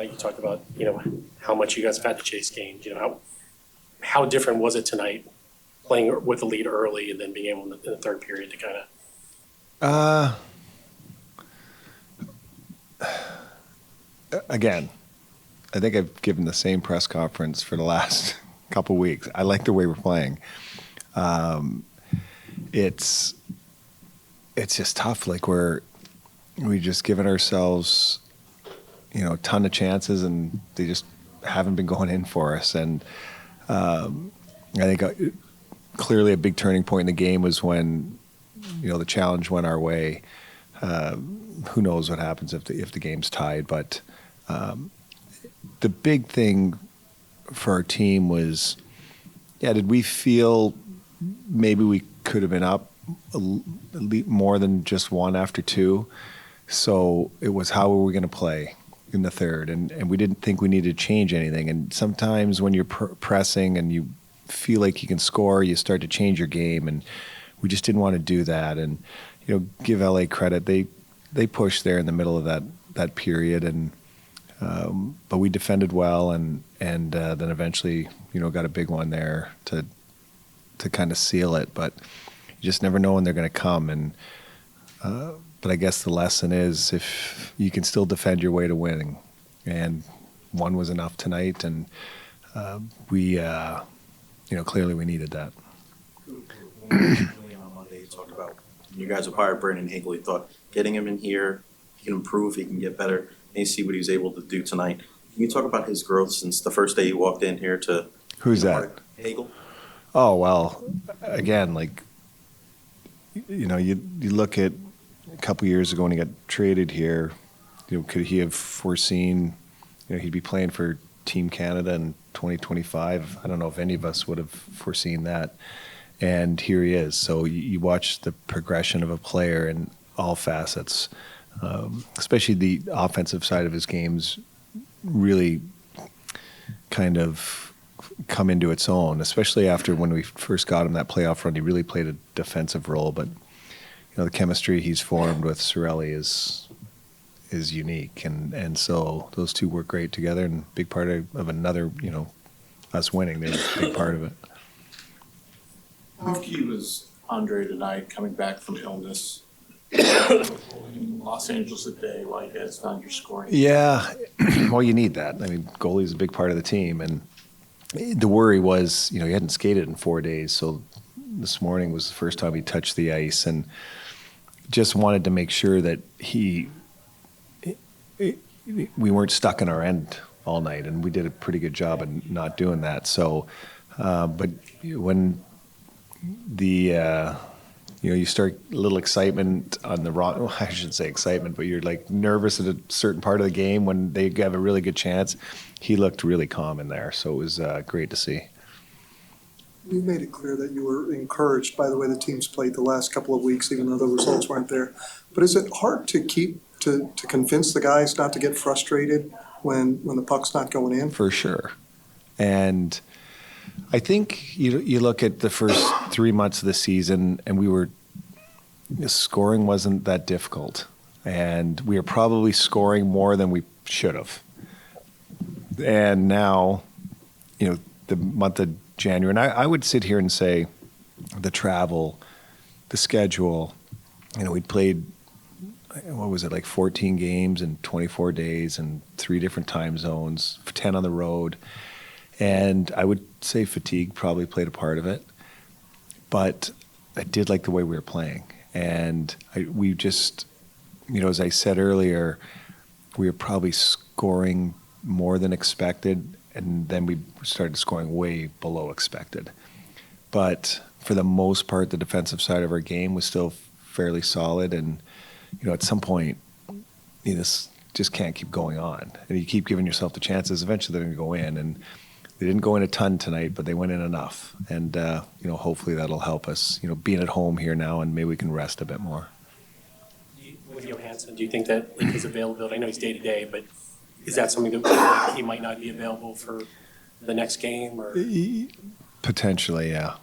night, you talked about, how much you guys have had to chase games. How different was it tonight playing with the lead early and then being able in the third period to kind of? Again, I think I've given the same press conference for the last couple weeks. I like the way we're playing. It's just tough. Like we just given ourselves, a ton of chances, and they just haven't been going in for us. And I think clearly a big turning point in the game was when, the challenge went our way. Who knows what happens if the game's tied? But the big thing for our team was, did we feel maybe we could have been up more than just one after two? So it was, how were we going to play in the third? And we didn't think we needed to change anything. And sometimes when you're pressing and you feel like you can score, you start to change your game. And we just didn't want to do that. And, give LA credit. They pushed there in the middle of that period. And but we defended well, and then eventually, got a big one there to kind of seal it. But you just never know when they're going to come. And but I guess the lesson is, if you can still defend your way to winning, and one was enough tonight, and we, clearly we needed that. On Monday, you talked about you guys acquired Brandon Hagel. You thought getting him in here, he can improve, he can get better, and you see what he was able to do tonight. Can you talk about his growth since the first day he walked in here to? Who's that? Hagel. Oh, well, again, you look at a couple years ago when he got traded here, could he have foreseen, he'd be playing for Team Canada in 2025? I don't know if any of us would have foreseen that. And here he is. So you watch the progression of a player in all facets, especially the offensive side of his game's really kind of come into its own, especially after when we first got him that playoff run. He really played a defensive role, but the chemistry he's formed with Cirelli is unique, and so those two work great together, and big part of another, us winning, they're a big part of it. How key was Andre tonight coming back from illness in Los Angeles today while you guys found your scoring? Yeah, well, you need that. I mean, goalie's a big part of the team, and the worry was, he hadn't skated in 4 days, so this morning was the first time he touched the ice, and just wanted to make sure that we weren't stuck in our end all night, and we did a pretty good job of not doing that. So, but when you start a little excitement on the wrong, well, I shouldn't say excitement, but you're like nervous at a certain part of the game when they have a really good chance. He looked really calm in there, so it was great to see. You made it clear that you were encouraged by the way the teams played the last couple of weeks, even though the results weren't there. But is it hard to convince the guys not to get frustrated when the puck's not going in? For sure. And I think you look at the first 3 months of the season, and scoring wasn't that difficult. And we were probably scoring more than we should have. And now, the month of January, and I would sit here and say the travel, the schedule, we'd played, what was it, like 14 games in 24 days and 3 different time zones, 10 on the road. And I would say fatigue probably played a part of it. But I did like the way we were playing. And we just, as I said earlier, we were probably scoring more than expected, and then we started scoring way below expected. But for the most part, the defensive side of our game was still fairly solid, and at some point, this just can't keep going on. And you keep giving yourself the chances, eventually they're going to go in. And they didn't go in a ton tonight, but they went in enough. And, hopefully that'll help us, being at home here now, and maybe we can rest a bit more. With Johansson, do you think that his availability, I know he's day-to-day, but is that something that he might not be available for the next game? Or Potentially, yeah.